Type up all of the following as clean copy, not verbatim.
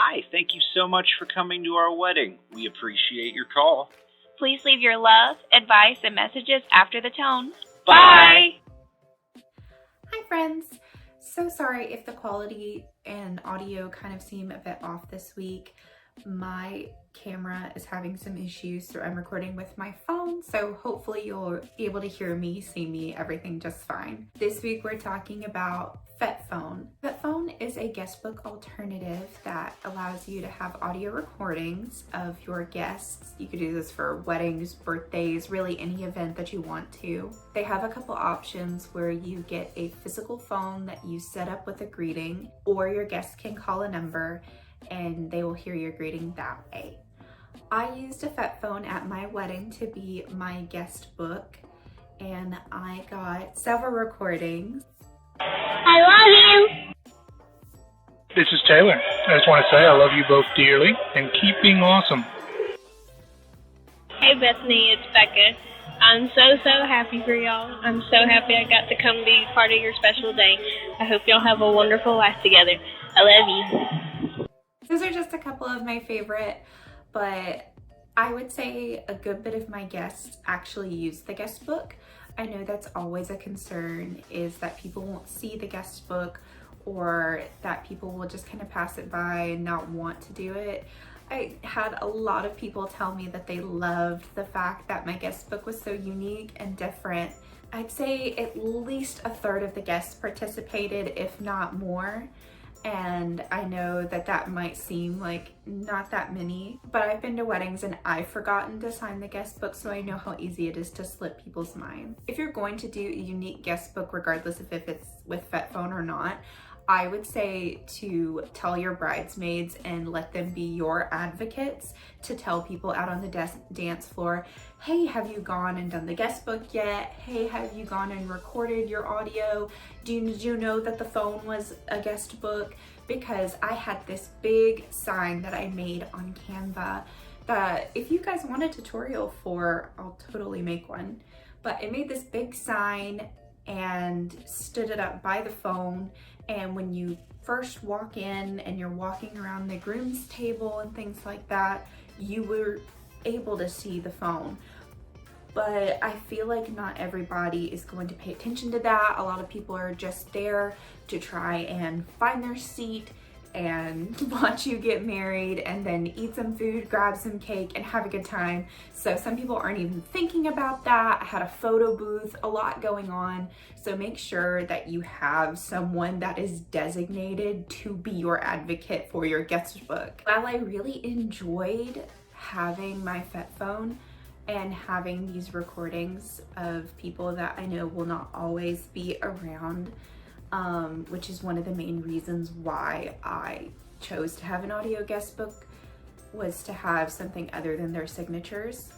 Hi, thank you so much for coming to our wedding. We appreciate your call. Please leave your love, advice, and messages after the tone. Bye! Hi friends! So sorry if the quality and audio kind of seem a bit off this week. My camera is having some issues, so I'm recording with my phone, so hopefully you'll be able to hear me, see me, everything just fine. This week we're talking about Fetephone. Fetephone is a guestbook alternative that allows you to have audio recordings of your guests. You could do this for weddings, birthdays, really any event that you want to. They have a couple options where you get a physical phone that you set up with a greeting, or your guests can call a number and they will hear your greeting that way. I used a Fetephone at my wedding to be my guest book, and I got several recordings. I love you! This is Taylor. I just want to say I love you both dearly and keep being awesome. Hey Bethany, it's Becca. I'm so happy for y'all. I'm so happy I got to come be part of your special day. I hope y'all have a wonderful life together. I love you. Those are just a couple of my favorite, but I would say a good bit of my guests actually use the guest book. I know that's always a concern, is that people won't see the guest book or that people will just kind of pass it by and not want to do it. I had a lot of people tell me that they loved the fact that my guest book was so unique and different. I'd say at least a third of the guests participated, if not more. And I know that that might seem like not that many, but I've been to weddings and I've forgotten to sign the guest book, so I know how easy it is to slip people's minds. If you're going to do a unique guest book, regardless of if it's with Fetephone or not, I would say to tell your bridesmaids and let them be your advocates to tell people out on the dance floor, hey, have you gone and done the guest book yet? Hey, have you gone and recorded your audio? Did you know that the phone was a guest book? Because I had this big sign that I made on Canva that if you guys want a tutorial for, I'll totally make one. But I made this big sign and stood it up by the phone, and when you first walk in and you're walking around the groom's table and things like that, you were able to see the phone. But I feel like not everybody is going to pay attention to that. A lot of people are just there to try and find their seat and watch you get married and then eat some food, grab some cake, and have a good time. So some people aren't even thinking about that. I had a photo booth, a lot going on. So make sure that you have someone that is designated to be your advocate for your guest book. While I really enjoyed having my Fetephone and having these recordings of people that I know will not always be around, which is one of the main reasons why I chose to have an audio guest book, was to have something other than their signatures.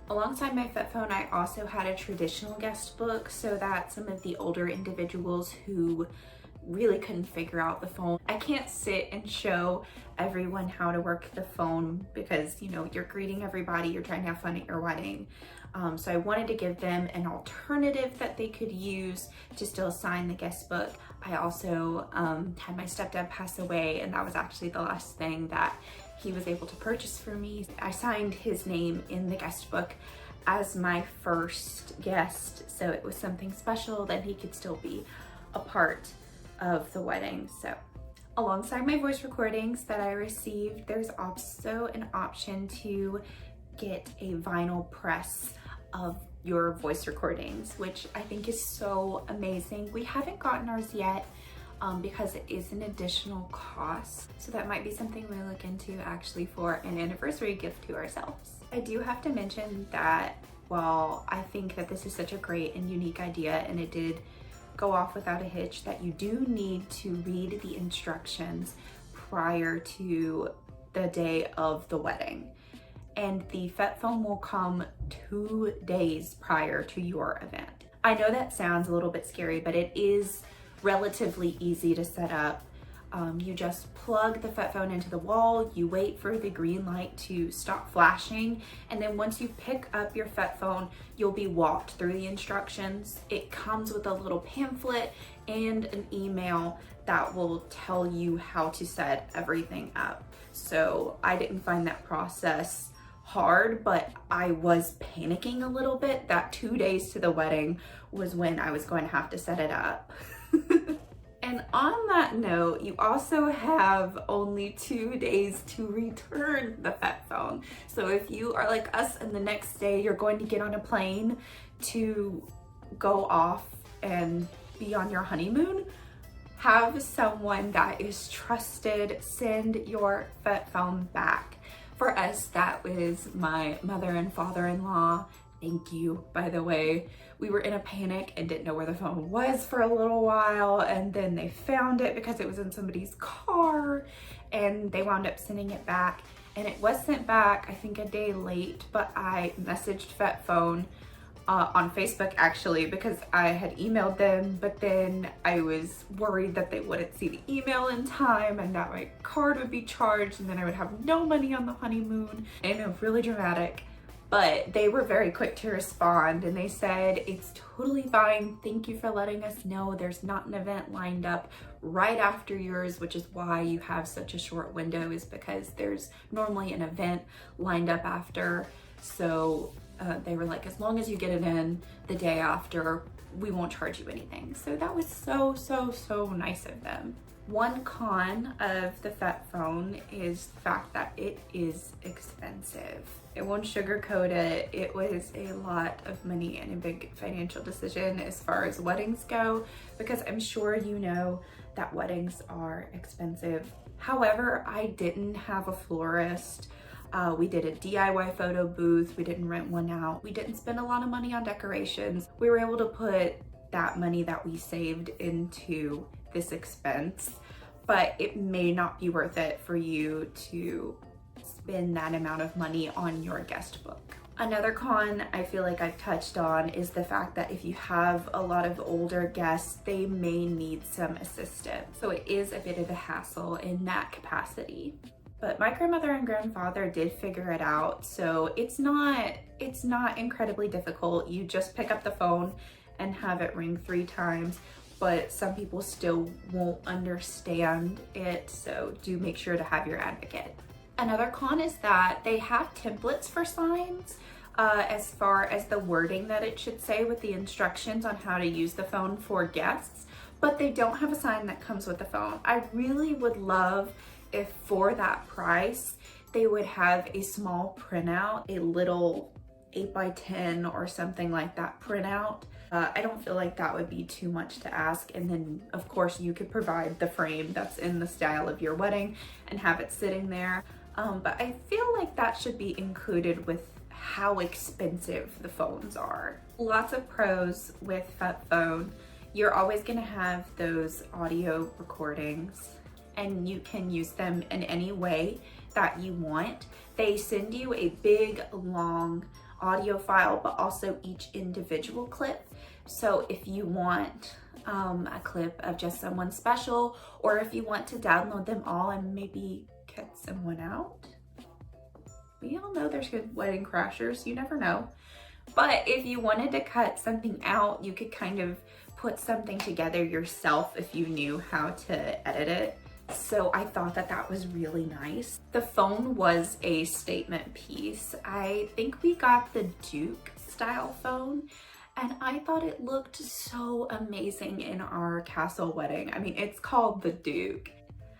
Alongside my Fetephone, I also had a traditional guest book so that some of the older individuals who really couldn't figure out the phone. I can't sit and show everyone how to work the phone because, you know, you're greeting everybody, you're trying to have fun at your wedding. So I wanted to give them an alternative that they could use to still sign the guest book. I also had my stepdad pass away, and that was actually the last thing that he was able to purchase for me. I signed his name in the guest book as my first guest, so it was something special that he could still be a part of the wedding. So alongside my voice recordings that I received, there's also an option to get a vinyl press of your voice recordings, which I think is so amazing. We haven't gotten ours yet because it is an additional cost. So that might be something we look into actually for an anniversary gift to ourselves. I do have to mention that while I think that this is such a great and unique idea, and it did go off without a hitch, that you do need to read the instructions prior to the day of the wedding. And the Fetephone will come 2 days prior to your event. I know that sounds a little bit scary, but it is relatively easy to set up. You just plug the Fetephone into the wall, you wait for the green light to stop flashing, and then once you pick up your Fetephone, you'll be walked through the instructions. It comes with a little pamphlet and an email that will tell you how to set everything up. So I didn't find that process hard, but I was panicking a little bit that 2 days to the wedding was when I was going to have to set it up. And on that note, you also have only 2 days to return the Fetephone. So if you are like us and the next day you're going to get on a plane to go off and be on your honeymoon, have someone that is trusted send your Fetephone back. For us, that was my mother and father-in-law. Thank you, by the way. We were in a panic and didn't know where the phone was for a little while, and then they found it because it was in somebody's car, and they wound up sending it back. And it was sent back, I think, a day late, but I messaged Fetephone on Facebook actually, because I had emailed them, but then I was worried that they wouldn't see the email in time and that my card would be charged and then I would have no money on the honeymoon. I know, really dramatic. But they were very quick to respond and they said, it's totally fine. Thank you for letting us know. There's not an event lined up right after yours, which is why you have such a short window, is because there's normally an event lined up after. So they were like, as long as you get it in the day after, we won't charge you anything. So that was so nice of them. One con of the Fetephone is the fact that it is expensive. It won't sugarcoat it. It was a lot of money and a big financial decision as far as weddings go, because I'm sure you know that weddings are expensive. However, I didn't have a florist. We did a DIY photo booth. We didn't rent one out. We didn't spend a lot of money on decorations. We were able to put that money that we saved into this expense, but it may not be worth it for you to spend that amount of money on your guest book. Another con I feel like I've touched on is the fact that if you have a lot of older guests, they may need some assistance. So it is a bit of a hassle in that capacity. But my grandmother and grandfather did figure it out, so it's not incredibly difficult. You just pick up the phone and have it ring 3 times, but some people still won't understand it, so do make sure to have your advocate. Another con is that they have templates for signs as far as the wording that it should say with the instructions on how to use the phone for guests, but they don't have a sign that comes with the phone. I really would love if for that price they would have a small printout, a little 8x10 or something like that printout. I don't feel like that would be too much to ask, and then of course you could provide the frame that's in the style of your wedding and have it sitting there. But I feel like that should be included with how expensive the phones are. Lots of pros with Fetephone. You're always gonna have those audio recordings and you can use them in any way that you want. They send you a big, long audio file, but also each individual clip. So if you want a clip of just someone special, or if you want to download them all and maybe cut someone out. We all know there's good wedding crashers, you never know. But if you wanted to cut something out, you could kind of put something together yourself if you knew how to edit it. So I thought that that was really nice. The phone was a statement piece. I think we got the Duke style phone, and I thought it looked so amazing in our castle wedding. I mean, it's called the Duke.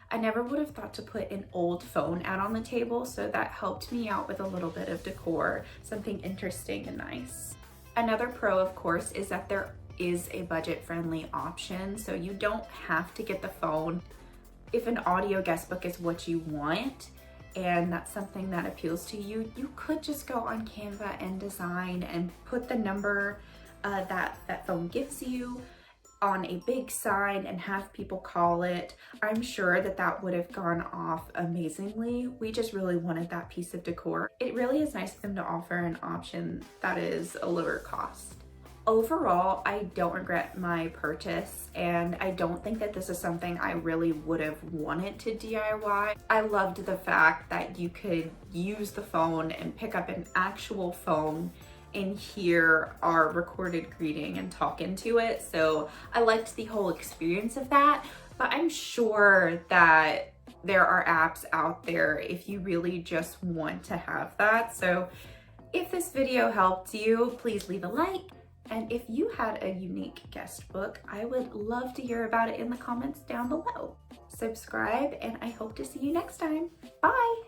I never would have thought to put an old phone out on the table, so that helped me out with a little bit of decor, something interesting and nice. Another pro, of course, is that there is a budget-friendly option, so you don't have to get the phone. If an audio guest book is what you want, and that's something that appeals to you, you could just go on Canva and design and put the number that phone gives you on a big sign and have people call it. I'm sure that that would have gone off amazingly. We just really wanted that piece of decor. It really is nice of them to offer an option that is a lower cost. Overall, I don't regret my purchase, and I don't think that this is something I really would have wanted to DIY. I loved the fact that you could use the phone and pick up an actual phone and hear our recorded greeting and talk into it. So I liked the whole experience of that, but I'm sure that there are apps out there if you really just want to have that. So if this video helped you, please leave a like. And if you had a unique guest book, I would love to hear about it in the comments down below. Subscribe, and I hope to see you next time. Bye!